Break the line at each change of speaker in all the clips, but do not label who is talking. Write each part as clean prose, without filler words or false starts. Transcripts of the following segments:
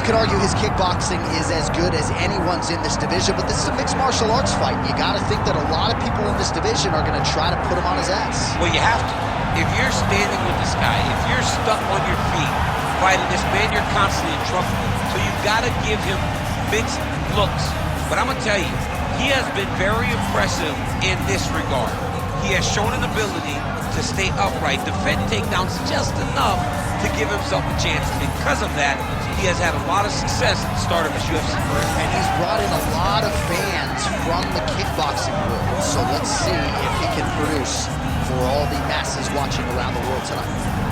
can argue his kickboxing is as good as anyone's in this division, but this is a mixed martial arts fight. You got to think that a lot of people in this division are going to try to put him on his ass.
Well, you have to. If you're standing with this guy, if you're stuck on your feet fighting this man, you're constantly in trouble. So you've got to give him mixed looks. But I'm going to tell you, he has been very impressive in this regard. He has shown an ability to stay upright, defend takedowns just enough to give himself a chance. Because of that, he has had a lot of success at the start of his UFC career.
And he's brought in a lot of fans from the kickboxing world. So let's see if he can produce for all the masses watching around the world tonight.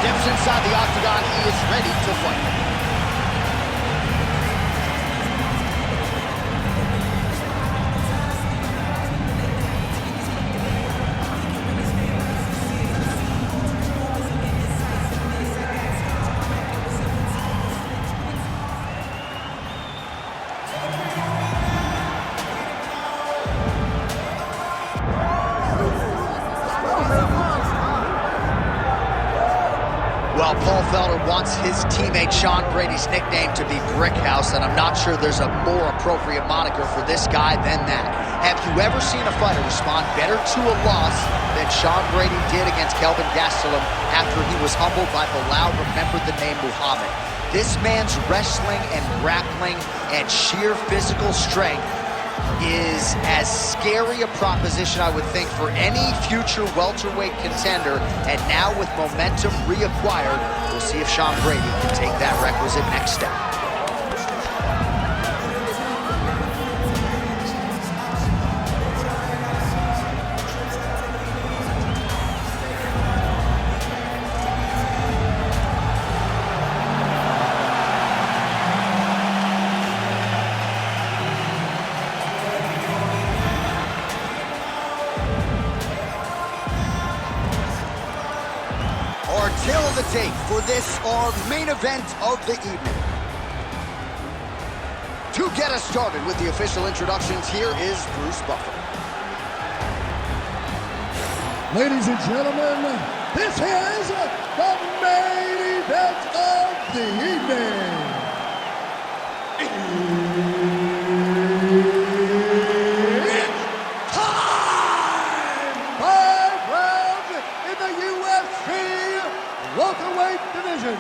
Steps inside the octagon, he is ready to fight. Well, Paul Felder wants his teammate Sean Brady's nickname to be Brickhouse, and I'm not sure there's a more appropriate moniker for this guy than that. Have you ever seen a fighter respond better to a loss than Sean Brady did against Kelvin Gastelum after he was humbled by Bilal remembered the name Muhammad? This man's wrestling and grappling and sheer physical strength is as scary a proposition, I would think, for any future welterweight contender. And now with momentum reacquired, we'll see if Sean Brady can take that requisite next step. Tail of the tape for this, our main event of the evening. To get us started with the official introductions, here is Bruce Buffer.
Ladies and gentlemen, this is the main event of the evening. It's time! 5 rounds in the UFC welterweight division.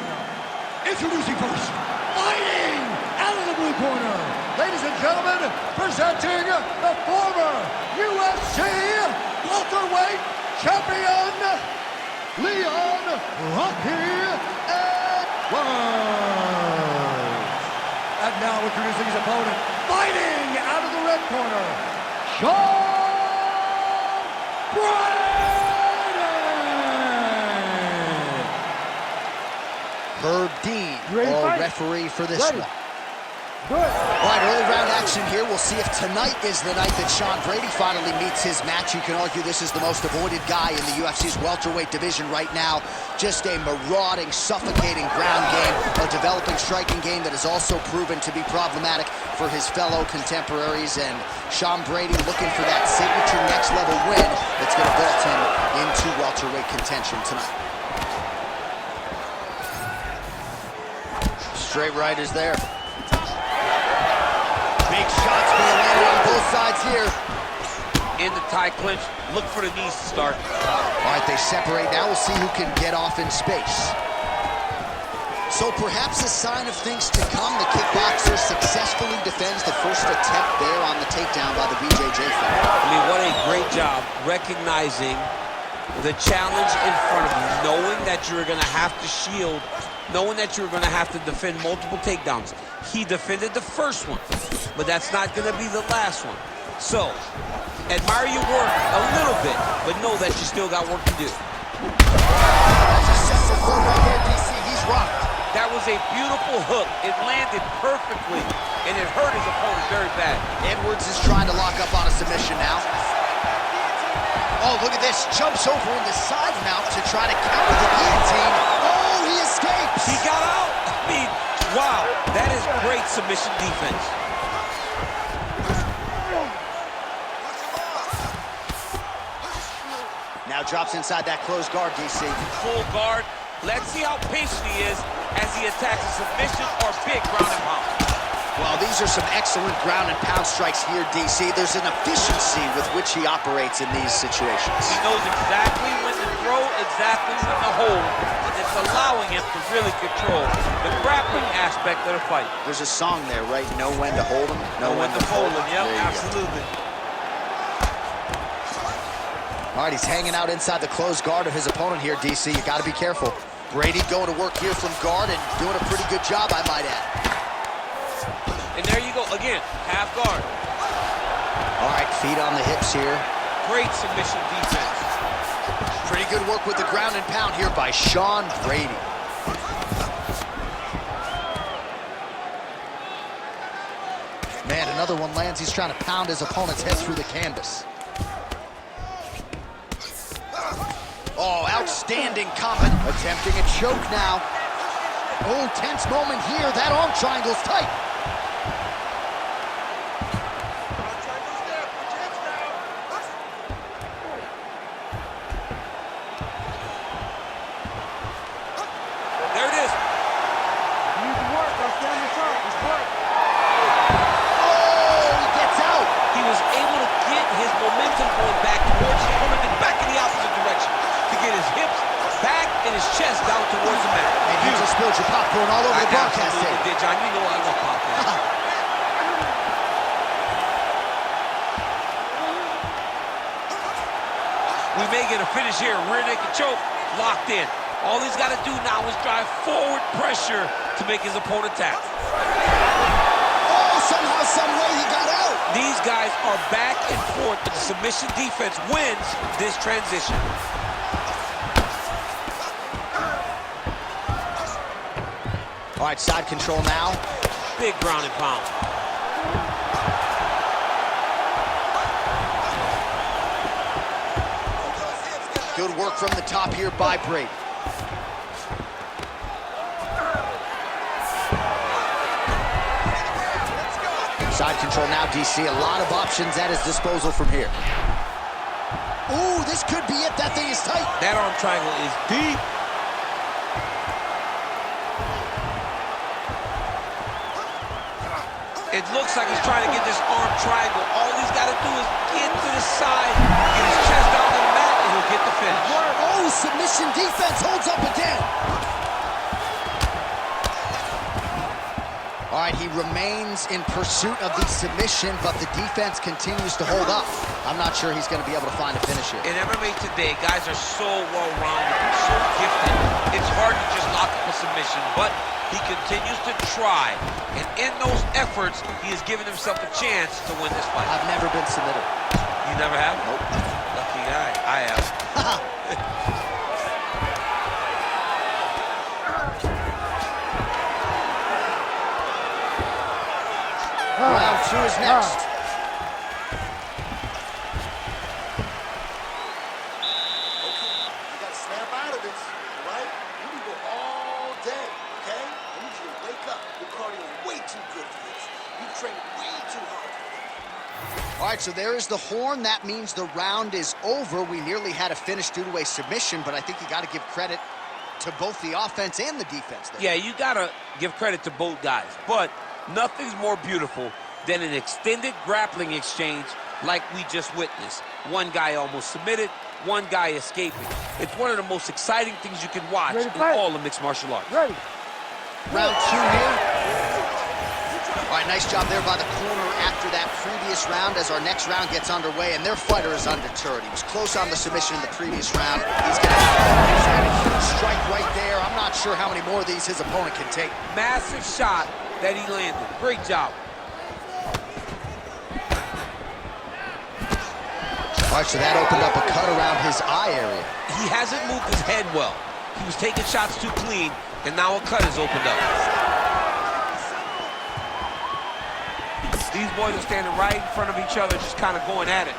Introducing first, fighting out of the blue corner, ladies and gentlemen, presenting the former UFC welterweight champion, Leon Rocky Edwards. And now introducing his opponent, fighting out of the red corner, Sean Brady.
Herb Dean, our referee for this one. All right, early round action here. We'll see if tonight is the night that Sean Brady finally meets his match. You can argue this is the most avoided guy in the UFC's welterweight division right now. Just a marauding, suffocating ground game, a developing striking game that has also proven to be problematic for his fellow contemporaries. And Sean Brady looking for that signature next-level win that's going to vault him into welterweight contention tonight. Straight right is there. Big shots being landed on both sides here.
In the tie clinch, look for the knees to start.
All right, they separate now. We'll see who can get off in space. So perhaps a sign of things to come. The kickboxer successfully defends the first attempt there on the takedown by the BJJ fighter.
I mean, what a great job recognizing the challenge in front of you, knowing that you're going to have to shield, knowing that you're going to have to defend multiple takedowns. He defended the first one, but that's not going to be the last one. So, admire your work a little bit, but know that you still got work to do.
That's a central hook right there, DC. He's rocked.
That was a beautiful hook. It landed perfectly, and it hurt his opponent very bad.
Edwards is trying to lock up on a submission now. Oh, look at this. Jumps over into side mount to try to counter the guillotine. Oh, he escapes.
He got out. I mean, wow. That is great submission defense.
drops inside that closed guard, DC.
Full guard. Let's see how patient he is as he attacks a submission or big ground and pound.
Well, these are some excellent ground and pound strikes here, DC. There's an efficiency with which he operates in these situations.
He knows exactly when to throw, exactly when to hold, and it's allowing him to really control the grappling aspect of the fight.
There's a song there, right? Know when to hold him,
know when to fold him. Yep, absolutely.
All right, he's hanging out inside the closed guard of his opponent here, DC. You got to be careful. Brady going to work here from guard and doing a pretty good job, I might add.
And there you go, again, half guard.
All right, feet on the hips here.
Great submission defense.
Pretty good work with the ground and pound here by Sean Brady. Man, another one lands. He's trying to pound his opponent's head through the canvas. Oh, outstanding combat. Attempting a choke now. Oh, tense moment here. That arm triangle's tight.
There it is.
You need to work. I'll stand this up. It's work.
Oh, he gets out.
He was able to get his momentum going back towards his opponent and back in the opposite direction to get his hips back and his chest down towards the mat.
And you just spilled your popcorn all over the broadcast tape.
Did, John. You know I love popcorn. We may get a finish here. Rear naked choke, locked in. All he's got to do now is drive forward pressure to make his opponent tap.
Oh, somehow, some way he got out.
These guys are back and forth, but the submission defense wins this transition.
All right, side control now.
Big ground and pound.
Good work from the top here by Brady. Side control now, DC. A lot of options at his disposal from here. Ooh, this could be it. That thing is tight.
That arm triangle is deep. It looks like he's trying to get this arm triangle. All he's got to do is get to the side, get his chest down to the mat, and he'll get the finish.
Oh, submission defense holds up again. All right, he remains in pursuit of the submission, but the defense continues to hold up. I'm not sure he's going to be able to find a finish here.
In MMA today, guys are so well-rounded, so gifted. It's hard to just lock up a submission, but he continues to try. And in those efforts, he has given himself a chance to win this fight.
I've never been submitted.
You never have?
Nope.
Lucky guy. I have.
Round two is next.
You gotta snap out of this, right? You can go all day, okay? I need you to wake up. Your cardio is way too good for this. You train way too hard.
All right, so there is the horn. That means the round is over. We nearly had a finish due to a submission, but I think you got to give credit to both the offense and the defense there.
Yeah, you got to give credit to both guys, but nothing's more beautiful than an extended grappling exchange like we just witnessed. One guy almost submitted, one guy escaping. It's one of the most exciting things you can watch in all of mixed martial arts.
Ready.
Round two here. All right, nice job there by the corner after that previous round as our next round gets underway, and their fighter is undeterred. He was close on the submission in the previous round. He's got a huge strike right there. I'm not sure how many more of these his opponent can take.
Massive shot that he landed. Great job.
All right, so that opened up a cut around his eye area.
He hasn't moved his head well. He was taking shots too clean, and now a cut has opened up. These boys are standing right in front of each other, just kind of going at it.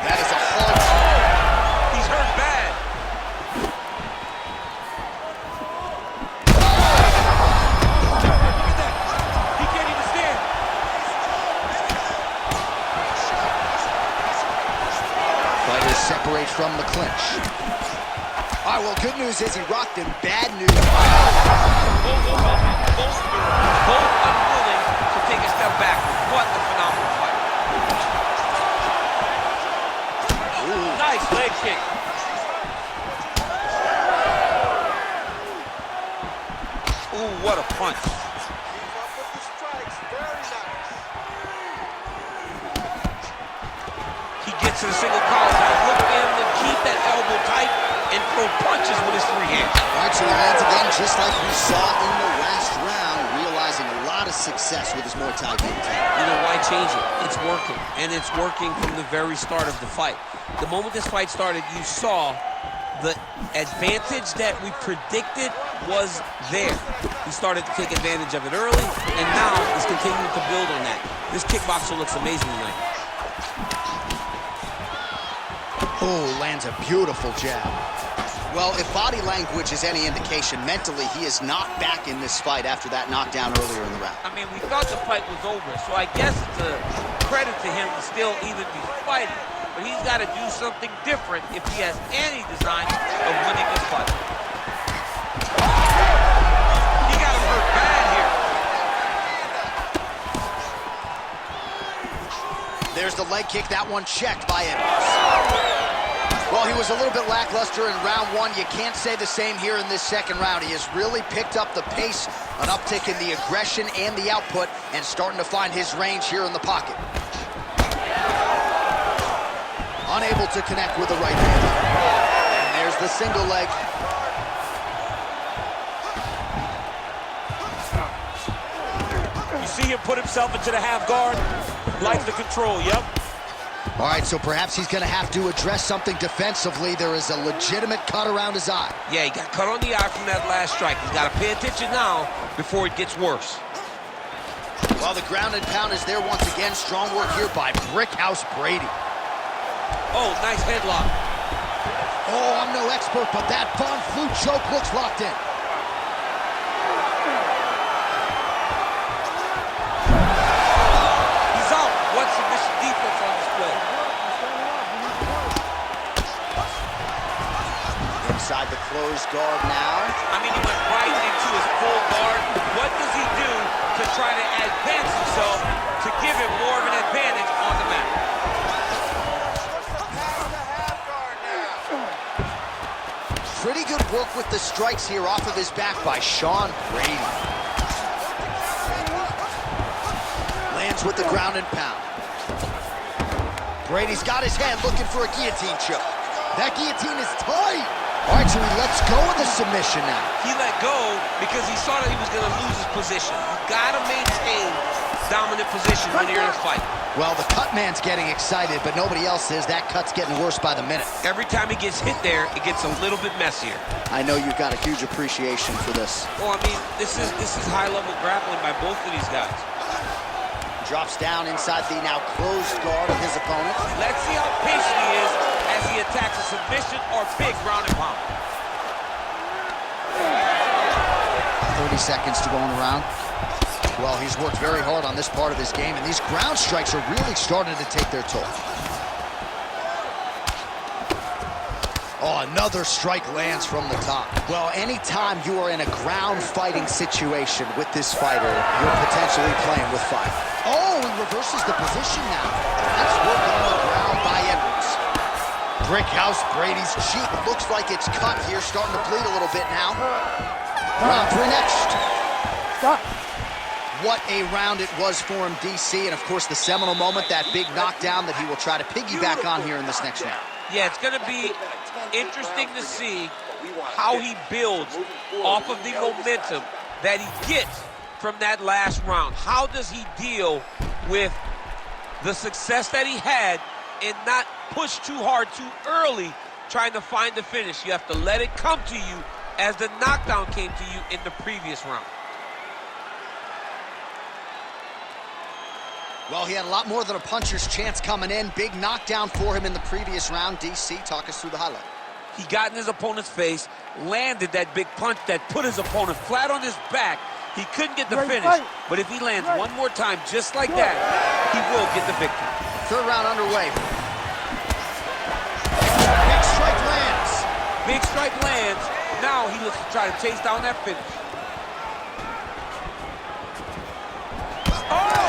That is a hard...
He's hurt bad. Look at that. He can't even stand.
separate from the clinch. All right, well, good news is he rocked him. Bad news.
Both unwilling to take a step back. What a phenomenal fight. Ooh. Nice leg kick. Ooh, what a punch. He gets to the single collar. Now look for him to keep that elbow tight and throw punches with his free hand.
All right, so he lands again just like we saw in the last round, realizing a lot of success with his Muay Thai game.
You know, why change it? It's working, and it's working from the very start of the fight. The moment this fight started, you saw the advantage that we predicted was there. He started to take advantage of it early, and now he's continuing to build on that. This kickboxer looks amazing tonight.
Oh, lands a beautiful jab. Well, if body language is any indication, mentally he is not back in this fight after that knockdown earlier in the round.
I mean, we thought the fight was over, so I guess it's a credit to him to still even be fighting. But he's got to do something different if he has any design of winning this fight. He got him hurt bad here.
There's the leg kick, that one checked by Edwards. Well, he was a little bit lackluster in round one. You can't say the same here in this second round. He has really picked up the pace, an uptick in the aggression and the output, and starting to find his range here in the pocket. Unable to connect with the right hand. And there's the single leg.
You see him put himself into the half guard, likes the control, yep.
All right, so perhaps he's going to have to address something defensively. There is a legitimate cut around his eye.
Yeah, he got cut on the eye from that last strike. He's got to pay attention now before it gets worse.
Well, the ground and pound is there once again. Strong work here by Brickhouse Brady.
Oh, nice headlock.
Oh, I'm no expert, but that Von Flue choke looks locked in.
He's out. What submission defense on display?
Inside the closed guard now.
I mean, he went right into his full guard. What does he do to try to advance himself to give him more of an advantage on the mat?
Pretty good work with the strikes here off of his back by Sean Brady. Lands with the ground and pound. Brady's got his head looking for a guillotine choke. That guillotine is tight. All right, so he lets go of the submission now.
He let go because he saw that he was going to lose his position. You got to maintain dominant position when you're in a fight.
Well, the cut man's getting excited, but nobody else is. That cut's getting worse by the minute.
Every time he gets hit there, it gets a little bit messier.
I know you've got a huge appreciation for this.
Well, I mean, this is high-level grappling by both of these guys.
Drops down inside the now closed guard of his opponent.
Let's see how patient he is as he attacks a submission or big ground and pound.
30 seconds to go in the round. Well, he's worked very hard on this part of his game, and these ground strikes are really starting to take their toll. Oh, another strike lands from the top. Well, anytime you are in a ground fighting situation with this fighter, you're potentially playing with fire. Oh, he reverses the position now. That's work on the ground by Edwards. Brickhouse Brady's cheek looks like it's cut here, starting to bleed a little bit now. Round three next.
Stop.
What a round it was for him, DC, and of course the seminal moment, that big knockdown that he will try to piggyback on here in this next round.
Yeah, it's going to be interesting to see how he builds off of the momentum that he gets from that last round. How does he deal with the success that he had and not push too hard too early trying to find the finish? You have to let it come to you as the knockdown came to you in the previous round.
Well, he had a lot more than a puncher's chance coming in. Big knockdown for him in the previous round. DC, talk us through the highlight.
He got in his opponent's face, landed that big punch that put his opponent flat on his back. He couldn't get the finish, but if he lands one more time just like that, he will get the victory.
Third round underway.
strike lands, now he looks to try to chase down that finish. Oh!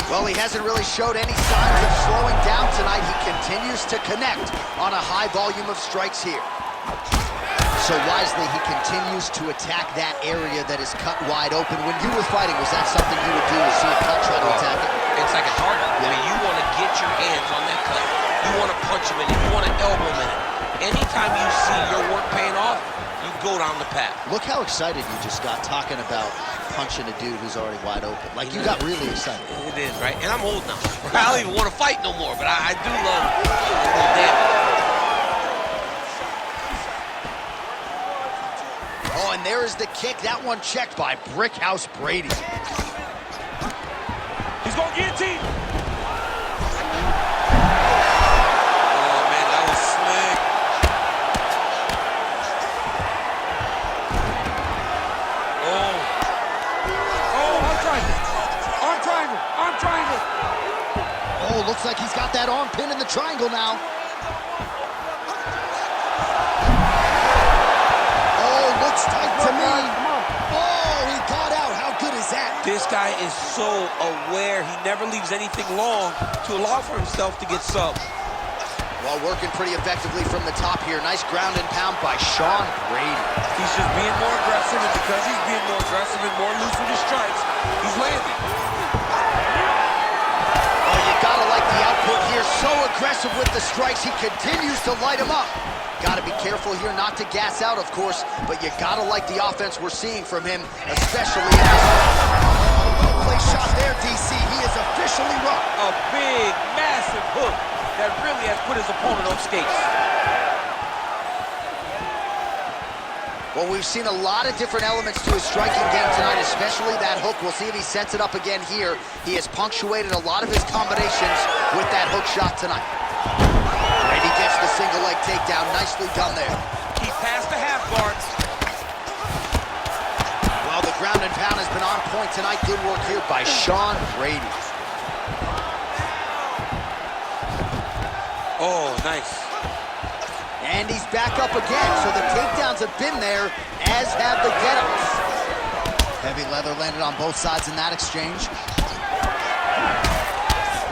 Well, he hasn't really showed any signs of slowing down tonight. He continues to connect on a high volume of strikes here. So wisely, he continues to attack that area that is cut wide open. When you were fighting, was that something you would do to see a cut try to attack it?
It's like a target. I mean, you want to get your hands on that cut. You want to punch him in it. You want to elbow him in it. Anytime you see your work paying off, you go down the path.
Look how excited you just got talking about punching a dude who's already wide open. Like, you got really excited.
It is, right? And I'm old now. I don't even want to fight no more, but I do love damage.
Oh, and there is the kick. That one checked by Brickhouse Brady.
He's going to guillotine. Oh, man, that was slick. Oh. Oh, arm triangle. Arm triangle. Arm triangle.
Oh, looks like he's got that arm pin in the triangle now. Tight to me. Oh, he got out. How good is that?
This guy is so aware. He never leaves anything long to allow for himself to get subbed.
Well, working pretty effectively from the top here. Nice ground and pound by Sean Brady.
He's just being more aggressive, and because he's being more aggressive and more loose with his strikes, he's landing.
Oh, you gotta like the output here. So aggressive with the strikes. He continues to light him up. Got to be careful here not to gas out, of course, but you got to like the offense we're seeing from him, especially in this well-placed shot there, DC. He is officially rocked.
A big, massive hook that really has put his opponent on skates.
Well, we've seen a lot of different elements to his striking game tonight, especially that hook. We'll see if he sets it up again here. He has punctuated a lot of his combinations with that hook shot tonight. Brady gets the single leg takedown. Nicely done there.
He passed the half guard.
Well, the ground and pound has been on point tonight. Good work here by Sean Brady.
Oh, nice.
And he's back up again. So the takedowns have been there, as have the get-ups. Heavy leather landed on both sides in that exchange.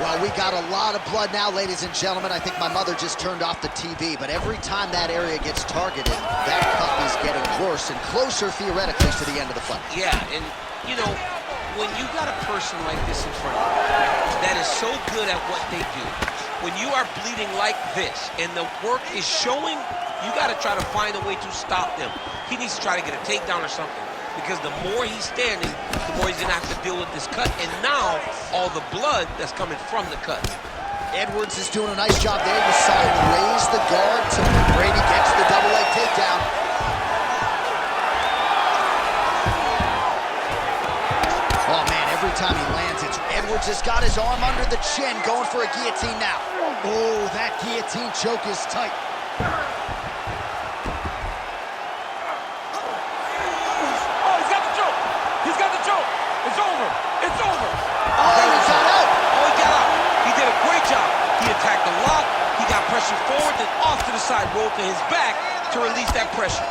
Well, we got a lot of blood now, ladies and gentlemen. I think my mother just turned off the TV, but every time that area gets targeted, that cut is getting worse and closer, theoretically, to the end of the fight.
Yeah, and, you know, when you got a person like this in front of you that is so good at what they do, when you are bleeding like this and the work is showing, you got to try to find a way to stop them. He needs to try to get a takedown or something, because the more he's standing, the more he's going to have to deal with this cut, and now all the blood that's coming from the cut.
Edwards is doing a nice job there. You saw him raise the guard to Brady gets the double leg takedown. Oh, man, every time he lands, Edwards has got his arm under the chin, going for a guillotine now. Oh, that guillotine choke is tight.
It's over. It's over.
Oh, he got out.
Oh, he got out. He did a great job. He attacked the lock. He got pressure forward, then off to the side, rolled to his back to release that pressure.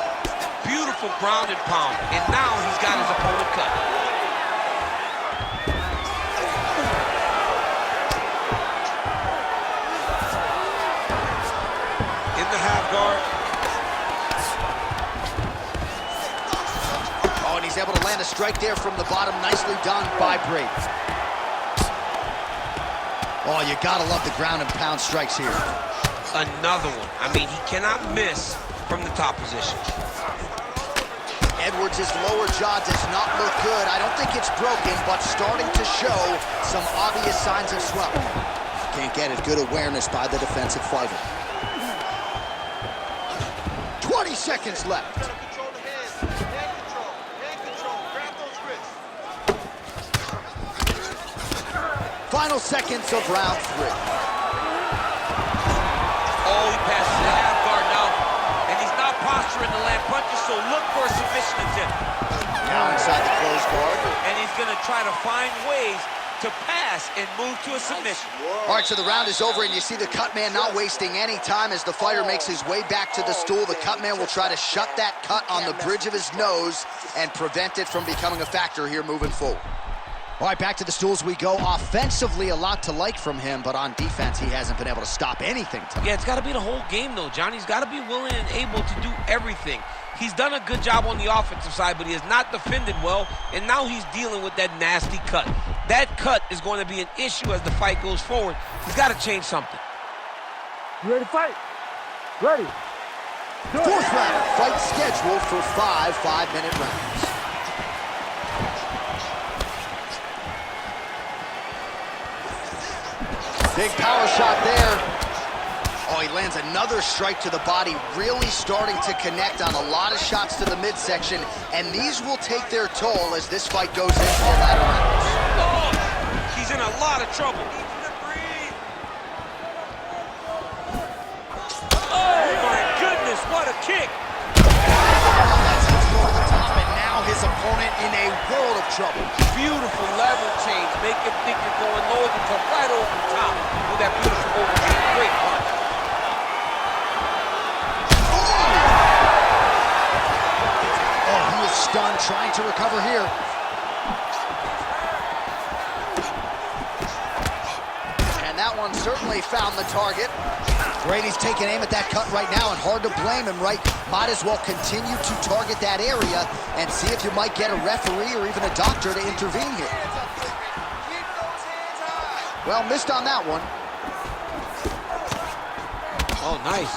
Beautiful ground and pound. And now he's got his opponent cut. In the half guard.
He's able to land a strike there from the bottom. Nicely done by Brady. Oh, you gotta love the ground and pound strikes here.
Another one. I mean, he cannot miss from the top position.
Edwards' lower jaw does not look good. I don't think it's broken, but starting to show some obvious signs of swelling. Can't get it. Good awareness by the defensive fighter. 20 seconds left. Final seconds of round 3.
Oh, he passes the half guard now. And he's not posturing to land punches, so look for a submission attempt.
Now inside the closed guard.
And he's going to try to find ways to pass and move to a submission.
All right, so the round is over, and you see the cut man not wasting any time as the fighter makes his way back to the stool. The cut man will try to shut that cut on the bridge of his nose and prevent it from becoming a factor here moving forward. All right, back to the stools we go. Offensively, a lot to like from him, but on defense, he hasn't been able to stop anything tonight.
Yeah, it's got to be the whole game, though, Johnny. He's got to be willing and able to do everything. He's done a good job on the offensive side, but he has not defended well, and now he's dealing with that nasty cut. That cut is going to be an issue as the fight goes forward. He's got to change something.
You ready to fight? Ready.
Fourth round, fight scheduled for 5 5-minute rounds. Big power shot there. Oh, he lands another strike to the body, really starting to connect on a lot of shots to the midsection, and these will take their toll as this fight goes into the latter rounds.
Oh, he's in a lot of trouble. Oh, my goodness, what a kick.
That's his throw at the top, and now his opponent in a world of trouble.
Beautiful level change. Make him think you're going lower than come right over the top with that beautiful overhand. Great punch.
Oh, he is stunned, trying to recover here. And that one certainly found the target. Brady's taking aim at that cut right now, and hard to blame him, right? Might as well continue to target that area and see if you might get a referee or even a doctor to intervene here. Well, missed on that one.
Oh, nice.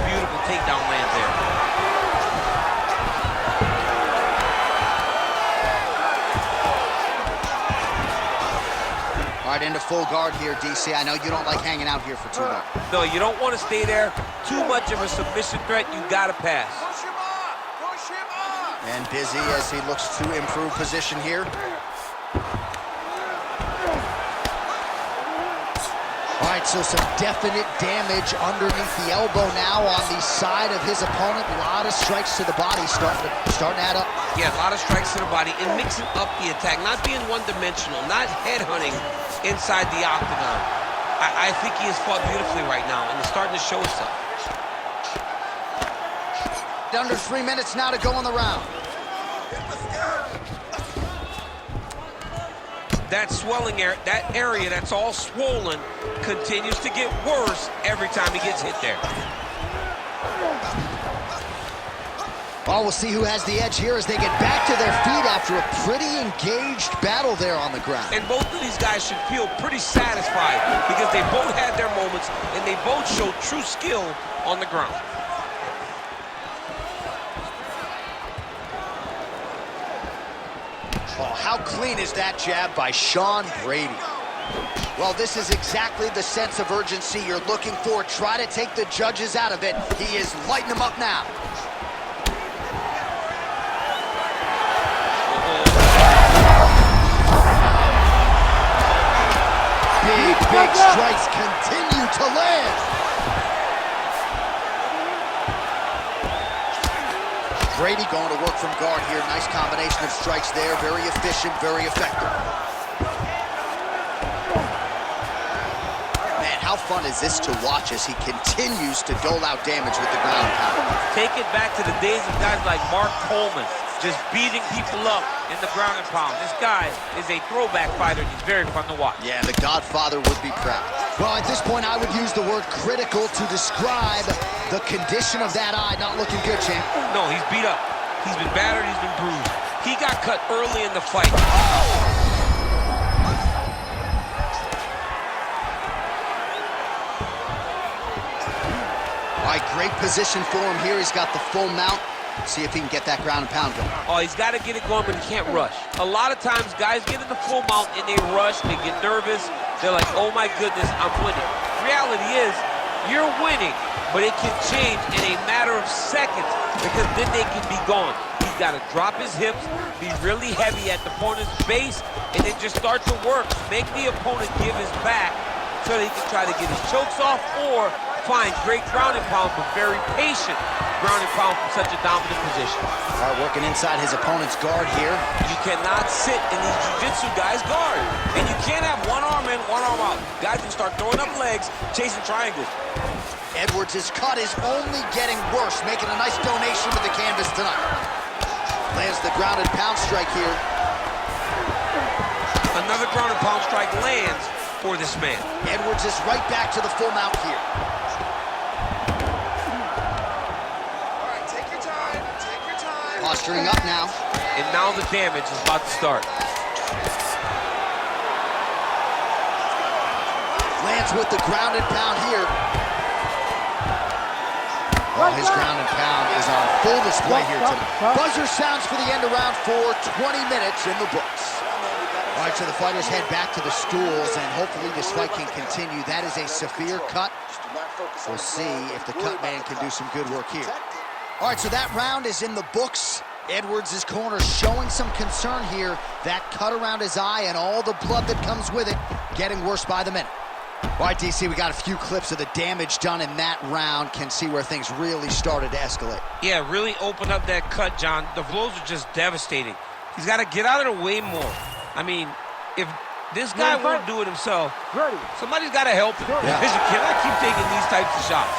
Beautiful takedown land there.
All right, into full guard here, DC. I know you don't like hanging out here for too long.
No, you don't want to stay there. Too much of a submission threat. You got to pass.
Push him up! Push him up!
And busy as he looks to improve position here. All right, so some definite damage underneath the elbow now on the side of his opponent. A lot of strikes to the body starting to add up.
Yeah, a lot of strikes to the body and mixing up the attack, not being one-dimensional, not headhunting inside the octagon. I think he has fought beautifully right now, and it's starting to show itself.
Under 3 minutes now to go in the round.
That swelling area, that area that's all swollen, continues to get worse every time he gets hit there.
Well, we'll see who has the edge here as they get back to their feet after a pretty engaged battle there on the ground.
And both of these guys should feel pretty satisfied because they both had their moments and they both showed true skill on the ground.
Oh, how clean is that jab by Sean Brady? Well, this is exactly the sense of urgency you're looking for. Try to take the judges out of it. He is lighting them up now. Big strikes continue to land. Brady going to work from guard here. Nice combination of strikes there. Very efficient, very effective. Man, how fun is this to watch as he continues to dole out damage with the ground pound.
Take it back to the days of guys like Mark Coleman, just beating people up in the ground and pound. This guy is a throwback fighter, and he's very fun to watch.
Yeah, the Godfather would be proud. Well, at this point, I would use the word critical to describe the condition of that eye. Not looking good, champ.
No, he's beat up. He's been battered, he's been bruised. He got cut early in the fight.
All right, great position for him here. He's got the full mount. See if he can get that ground and pound going.
Oh, he's got to get it going, but he can't rush. A lot of times, guys get in the full mount and they rush, they get nervous. They're like, oh my goodness, I'm winning. Reality is, you're winning, but it can change in a matter of seconds because then they can be gone. He's got to drop his hips, be really heavy at the opponent's base, and then just start to work. Make the opponent give his back so that he can try to get his chokes off or find great ground and pound, but very patient ground and pound from such a dominant position.
All right, working inside his opponent's guard here.
You cannot sit in these jiu-jitsu guys' guard. And you can't have one arm in, one arm out. Guys can start throwing up legs, chasing triangles.
Edwards' cut is only getting worse, making a nice donation to the canvas tonight. Lands the ground and pound strike here.
Another ground and pound strike lands for this man.
Edwards is right back to the full mount here.
All right, take your time. Take your time.
Posturing up now.
And now the damage is about to start.
Lands with the ground and pound here. Oh, his ground and pound is on full display here tonight. Buzzer sounds for the end of round 4, 20 minutes in the books. All right, so the fighters head back to the stools, and hopefully this fight can continue. That is a severe cut. We'll see if the cut man can do some good work here. All right, so that round is in the books. Edwards' corner showing some concern here. That cut around his eye and all the blood that comes with it getting worse by the minute. All right, DC, we got a few clips of the damage done in that round. Can see where things really started to escalate.
Yeah, really open up that cut, John. The blows are just devastating. He's got to get out of the way more. I mean, if this guy won't do it himself, somebody's got to help him.
Yeah.
You cannot keep taking these types of shots.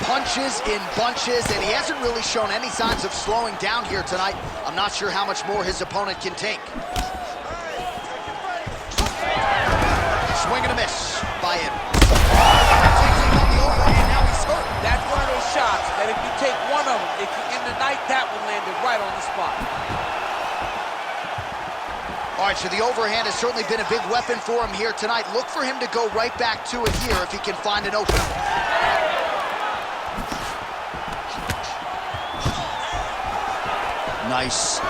Punches in bunches, and he hasn't really shown any signs of slowing down here tonight. I'm not sure how much more his opponent can take. Swing and a miss by him. Now he's hurt.
That's one of those shots that if you take one of them, if you end the night, that one landed right on the spot.
All right, so the overhand has certainly been a big weapon for him here tonight. Look for him to go right back to it here if he can find an opening. Nice.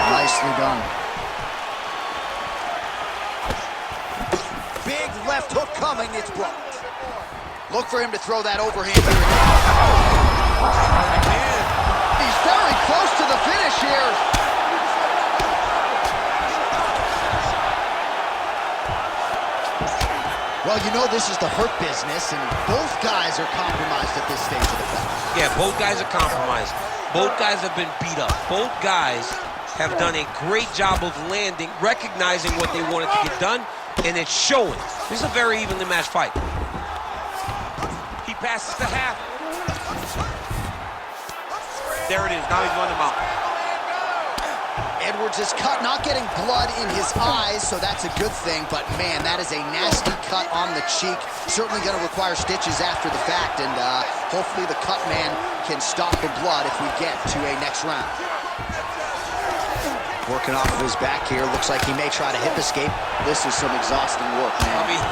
Nicely done. Big left hook coming, it's blocked. Look for him to throw that overhand here. He's very close to the finish here. Well, you know this is the hurt business, and both guys are compromised at this stage of the fight.
Yeah, both guys are compromised. Both guys have been beat up. Both guys have done a great job of landing, recognizing what they wanted to get done, and it's showing. This is a very evenly matched fight. He passes the half. There it is. Now he's running him out.
Edwards is cut, not getting blood in his eyes, so that's a good thing, but man, that is a nasty cut on the cheek. Certainly going to require stitches after the fact, and hopefully the cut man can stop the blood if we get to a next round. Working off of his back here, looks like he may try to hip escape. This is some exhausting work, man.
I mean,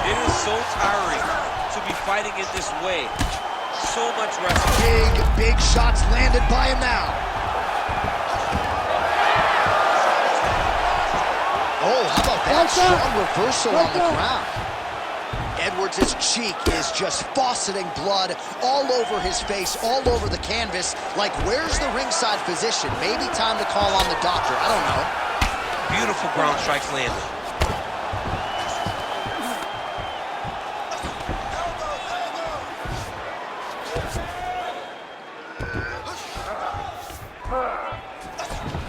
it is so tiring to be fighting in this way. So much wrestling.
Big shots landed by him now. Oh, how about that strong reversal on the ground. Edwards' cheek is just fauceting blood all over his face, all over the canvas. Like, where's the ringside physician? Maybe time to call on the doctor. I don't know.
Beautiful ground strikes landed.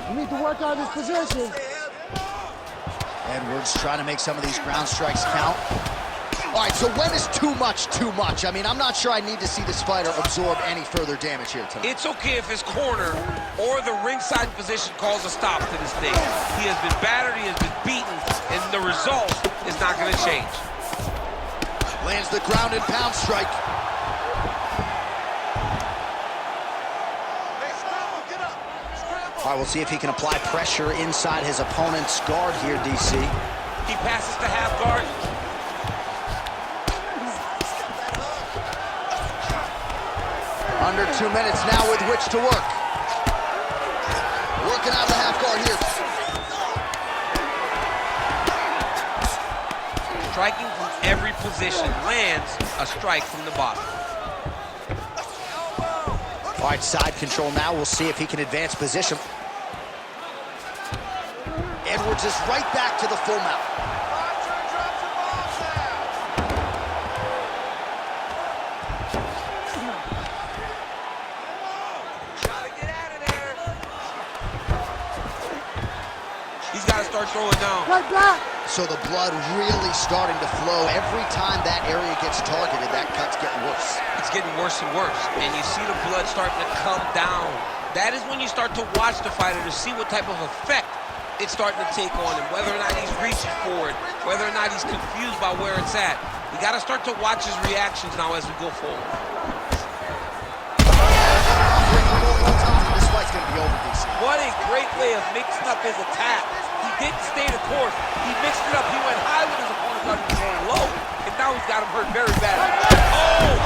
You need to work on this position.
Edwards trying to make some of these ground strikes count. All right, so when is too much too much? I mean, I'm not sure I need to see this fighter absorb any further damage here tonight.
It's okay if his corner or the ringside position calls a stop to this thing. He has been battered, he has been beaten, and the result is not going to change.
Lands the ground and pound strike. All right, we'll see if he can apply pressure inside his opponent's guard here, DC.
He passes the half guard.
Under 2 minutes now with which to work. Working out the half guard here.
Striking from every position, lands a strike from the bottom.
All right, side control now. We'll see if he can advance position. Edwards is right back to the full mount.
start throwing down.
Right back.
So the blood really starting to flow. Every time that area gets targeted, that cut's getting worse.
It's getting worse and worse, and you see the blood starting to come down. That is when you start to watch the fighter to see what type of effect it's starting to take on him, whether or not he's reaching for it, whether or not he's confused by where it's at. You got to start to watch his reactions now as we go forward.
This fight's going to be over, DC.
What a great way of mixing up his attack. He didn't stay the course. He mixed it up. He went high with his opponent, thought he was going low, and now he's got him hurt very badly. Oh!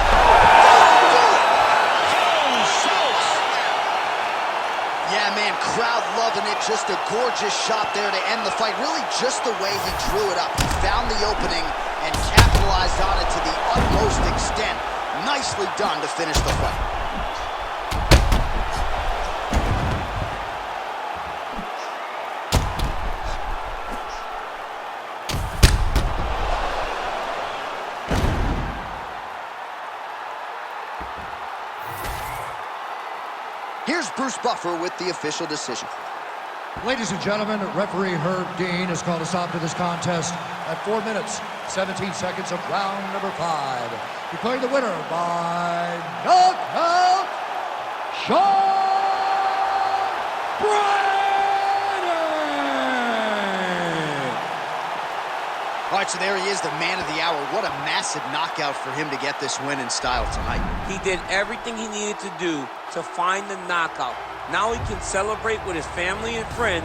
Holy smokes!
Yeah, man, crowd loving it. Just a gorgeous shot there to end the fight. Really just the way he drew it up. He found the opening and capitalized on it to the utmost extent. Nicely done to finish the fight. Here's Bruce Buffer with the official decision.
Ladies and gentlemen, referee Herb Dean has called a stop to this contest at 4 minutes, 17 seconds of round number 5. Declaring the winner by knockout, Sean Brady!
All right, so there he is, the man of the hour. What a massive knockout for him to get this win in style tonight.
He did everything he needed to do to find the knockout. Now he can celebrate with his family and friends